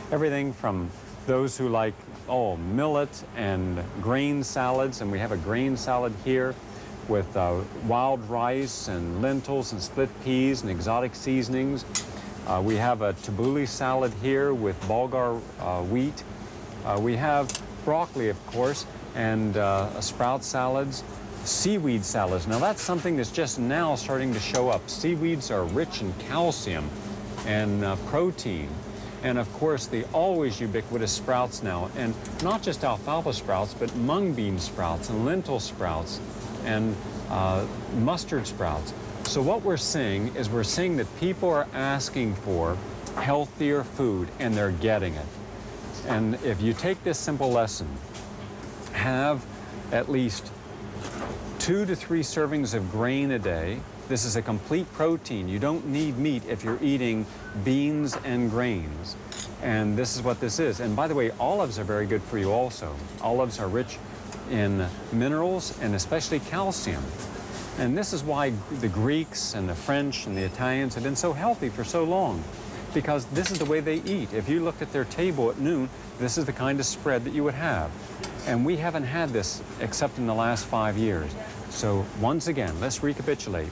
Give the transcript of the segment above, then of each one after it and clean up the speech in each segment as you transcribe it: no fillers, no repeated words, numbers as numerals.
Everything from those who like, millet and grain salads, and we have a grain salad here with wild rice and lentils and split peas and exotic seasonings. We have a tabbouleh salad here with bulgur wheat. We have broccoli, of course, and sprout salads, seaweed salads. Now that's something that's just now starting to show up. Seaweeds are rich in calcium and protein. And of course, the always ubiquitous sprouts now, and not just alfalfa sprouts, but mung bean sprouts and lentil sprouts and mustard sprouts. So what we're seeing is we're seeing that people are asking for healthier food, and they're getting it. And if you take this simple lesson, have at least 2 to 3 servings of grain a day. This is a complete protein. You don't need meat if you're eating beans and grains. And this is what this is. And by the way, olives are very good for you also. Olives are rich in minerals and especially calcium. And this is why the Greeks and the French and the Italians have been so healthy for so long, because this is the way they eat. If you looked at their table at noon, this is the kind of spread that you would have. And we haven't had this except in the last 5 years. So once again, let's recapitulate.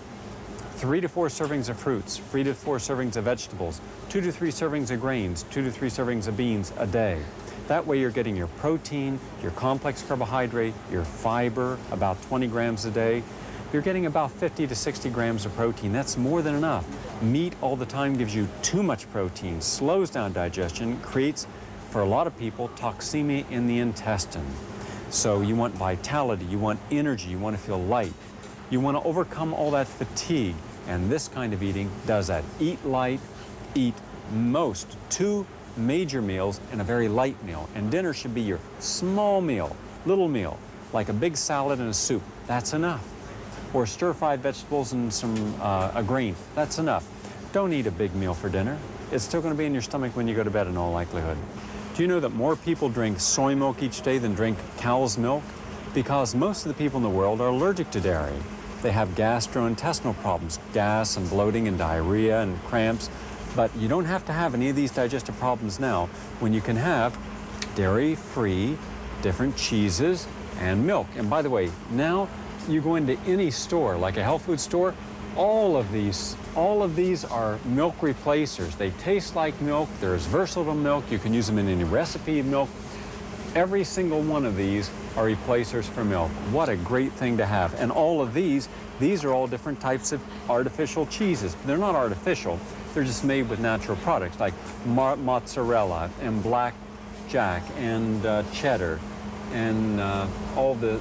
3 to 4 servings of fruits, 3 to 4 servings of vegetables, 2 to 3 servings of grains, 2 to 3 servings of beans a day. That way you're getting your protein, your complex carbohydrate, your fiber, about 20 grams a day. You're getting about 50 to 60 grams of protein. That's more than enough. Meat all the time gives you too much protein, slows down digestion, creates, for a lot of people, toxemia in the intestine. So you want vitality, you want energy, you want to feel light. You want to overcome all that fatigue, and this kind of eating does that. Eat light, eat 2 major meals and a very light meal. And dinner should be your small meal, little meal, like a big salad and a soup. That's enough. Or stir-fried vegetables and a grain. That's enough. Don't eat a big meal for dinner. It's still going to be in your stomach when you go to bed in all likelihood. Do you know that more people drink soy milk each day than drink cow's milk? Because most of the people in the world are allergic to dairy. They have gastrointestinal problems, gas and bloating and diarrhea and cramps. But you don't have to have any of these digestive problems now when you can have dairy-free, different cheeses and milk. And by the way, now you go into any store, like a health food store, all of these are milk replacers. They taste like milk. They're as versatile as milk. You can use them in any recipe of milk. Every single one of these are replacers for milk. What a great thing to have. And all of these are all different types of artificial cheeses. They're not artificial. They're just made with natural products like mozzarella and black jack and cheddar and all the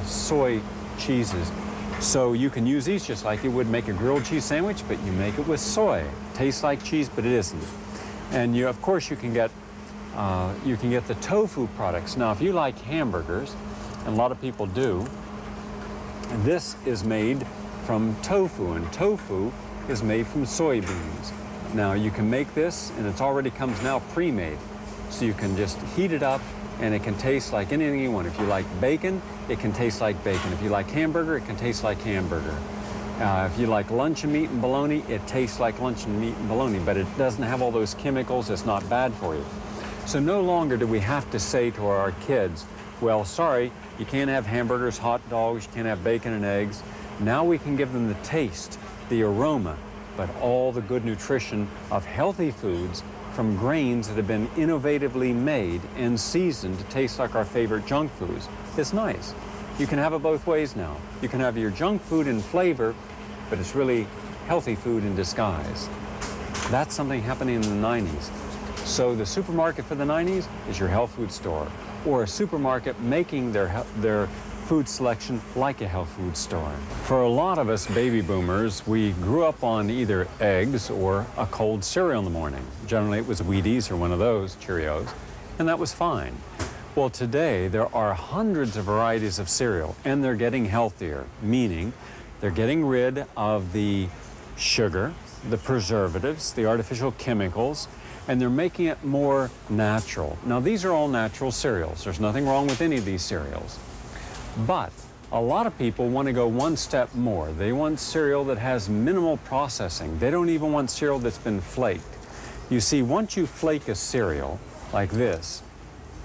soy cheeses. So you can use these just like you would make a grilled cheese sandwich, but you make it with soy. Tastes like cheese, but it isn't. And of course, you can get the tofu products. Now, if you like hamburgers, and a lot of people do, this is made from tofu, and tofu is made from soybeans. Now, you can make this, and it already comes now pre-made. So you can just heat it up, and it can taste like anything you want. If you like bacon, it can taste like bacon. If you like hamburger, it can taste like hamburger. If you like luncheon meat and bologna, it tastes like luncheon meat and bologna, but it doesn't have all those chemicals. It's not bad for you. So no longer do we have to say to our kids, well, sorry, you can't have hamburgers, hot dogs, you can't have bacon and eggs. Now we can give them the taste, the aroma, but all the good nutrition of healthy foods from grains that have been innovatively made and seasoned to taste like our favorite junk foods. It's nice. You can have it both ways now. You can have your junk food in flavor, but it's really healthy food in disguise. That's something happening in the 90s. So the supermarket for the 90s is your health food store, or a supermarket making their food selection like a health food store. For a lot of us baby boomers, we grew up on either eggs or a cold cereal in the morning. Generally it was Wheaties or one of those, Cheerios, and that was fine. Well, today there are hundreds of varieties of cereal, and they're getting healthier, meaning they're getting rid of the sugar, the preservatives, the artificial chemicals, and they're making it more natural. Now, these are all natural cereals. There's nothing wrong with any of these cereals. But a lot of people want to go one step more. They want cereal that has minimal processing. They don't even want cereal that's been flaked. You see, once you flake a cereal like this,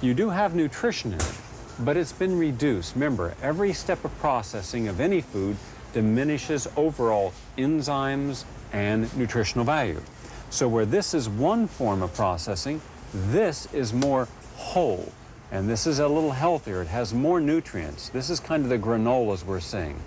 you do have nutrition in it, but it's been reduced. Remember, every step of processing of any food diminishes overall enzymes and nutritional value. So where this is one form of processing, this is more whole, and this is a little healthier. It has more nutrients. This is kind of the granolas we're seeing.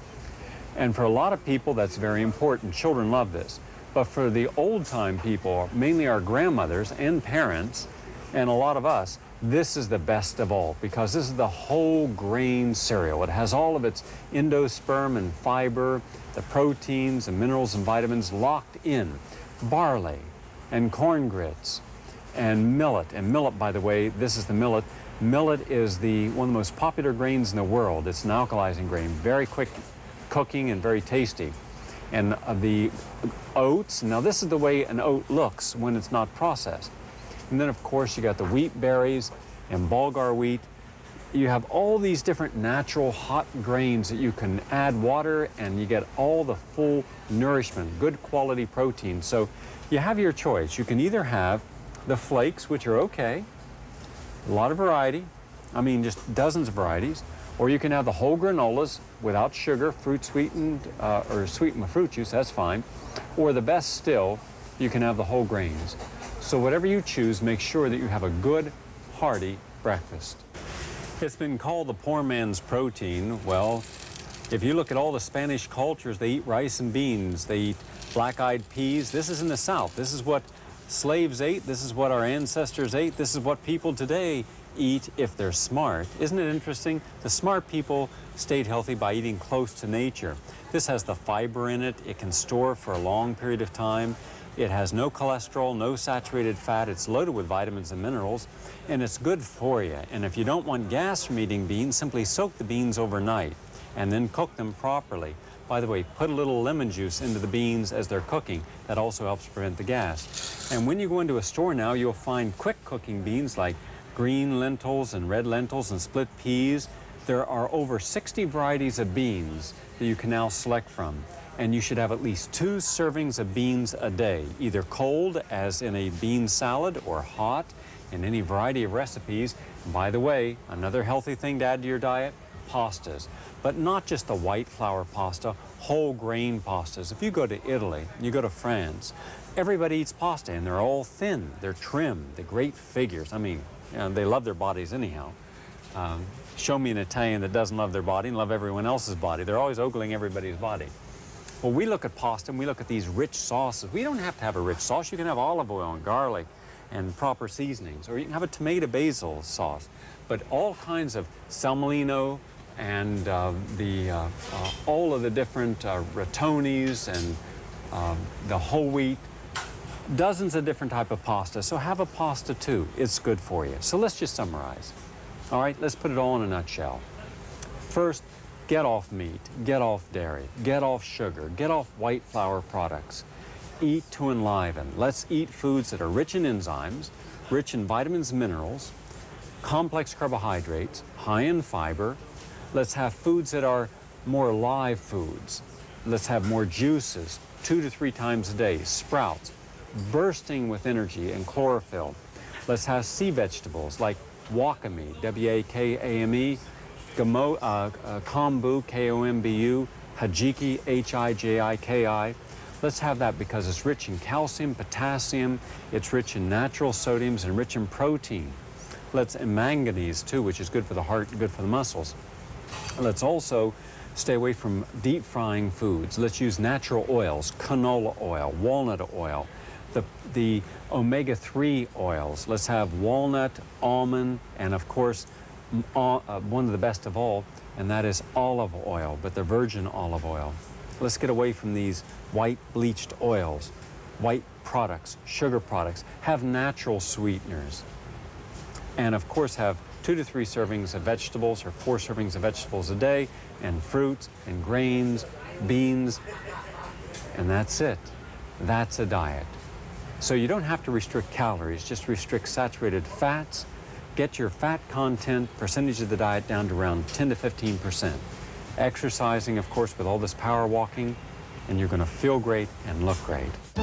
And for a lot of people, that's very important. Children love this. But for the old-time people, mainly our grandmothers and parents, and a lot of us, this is the best of all, because this is the whole grain cereal. It has all of its endosperm and fiber, the proteins and minerals and vitamins locked in. Barley and corn grits and millet. And millet, by the way, this is the millet. Millet is one of the most popular grains in the world. It's an alkalizing grain, very quick cooking and very tasty. And the oats, now this is the way an oat looks when it's not processed. And then, of course, you got the wheat berries and bulgur wheat. You have all these different natural hot grains that you can add water, and you get all the full nourishment, good quality protein. So you have your choice. You can either have the flakes, which are okay, a lot of variety, I mean just dozens of varieties, or you can have the whole granolas without sugar, fruit sweetened, or sweetened with fruit juice, that's fine. Or the best still, you can have the whole grains. So whatever you choose, make sure that you have a good, hearty breakfast. It's been called the poor man's protein. Well, if you look at all the Spanish cultures, they eat rice and beans, they eat black-eyed peas. This is in the South. This is what slaves ate. This is what our ancestors ate. This is what people today eat if they're smart. Isn't it interesting? The smart people stayed healthy by eating close to nature. This has the fiber in it. It can store for a long period of time. It has no cholesterol, no saturated fat. It's loaded with vitamins and minerals, and it's good for you. And if you don't want gas from eating beans, simply soak the beans overnight and then cook them properly. By the way, put a little lemon juice into the beans as they're cooking. That also helps prevent the gas. And when you go into a store now, you'll find quick cooking beans like green lentils and red lentils and split peas. There are over 60 varieties of beans that you can now select from. And you should have at least 2 servings of beans a day, either cold, as in a bean salad, or hot in any variety of recipes. And by the way, another healthy thing to add to your diet, pastas. But not just the white flour pasta, whole grain pastas. If you go to Italy, you go to France, everybody eats pasta, and they're all thin, they're trim, they're great figures. I mean, you know, they love their bodies anyhow. Show me an Italian that doesn't love their body and love everyone else's body. They're always ogling everybody's body. Well, we look at pasta and we look at these rich sauces. We don't have to have a rich sauce. You can have olive oil and garlic and proper seasonings, or you can have a tomato basil sauce. But all kinds of semolino and all of the different ratonis and the whole wheat, dozens of different type of pasta. So have a pasta too. It's good for you. So let's just summarize. All right, let's put it all in a nutshell. First, get off meat, get off dairy, get off sugar, get off white flour products. Eat to enliven. Let's eat foods that are rich in enzymes, rich in vitamins and minerals, complex carbohydrates, high in fiber. Let's have foods that are more live foods. Let's have more juices, 2 to 3 times a day, sprouts, bursting with energy and chlorophyll. Let's have sea vegetables like wakame, W-A-K-A-M-E, kombu, K-O-M-B-U, hajiki, H-I-J-I-K-I. Let's have that because it's rich in calcium, potassium, it's rich in natural sodiums, and rich in protein. And manganese too, which is good for the heart and good for the muscles. Let's also stay away from deep frying foods. Let's use natural oils, canola oil, walnut oil, the omega-3 oils. Let's have walnut, almond, and of course, one of the best of all, and that is olive oil, but the virgin olive oil. Let's get away from these white bleached oils, white products, sugar products. Have natural sweeteners. And of course have 2 to 3 servings of vegetables, or 4 servings of vegetables a day, and fruits and grains, beans, and that's it. That's a diet. So you don't have to restrict calories, just restrict saturated fats. Get your fat content percentage of the diet down to around 10 to 15%. Exercising, of course, with all this power walking, and you're going to feel great and look great.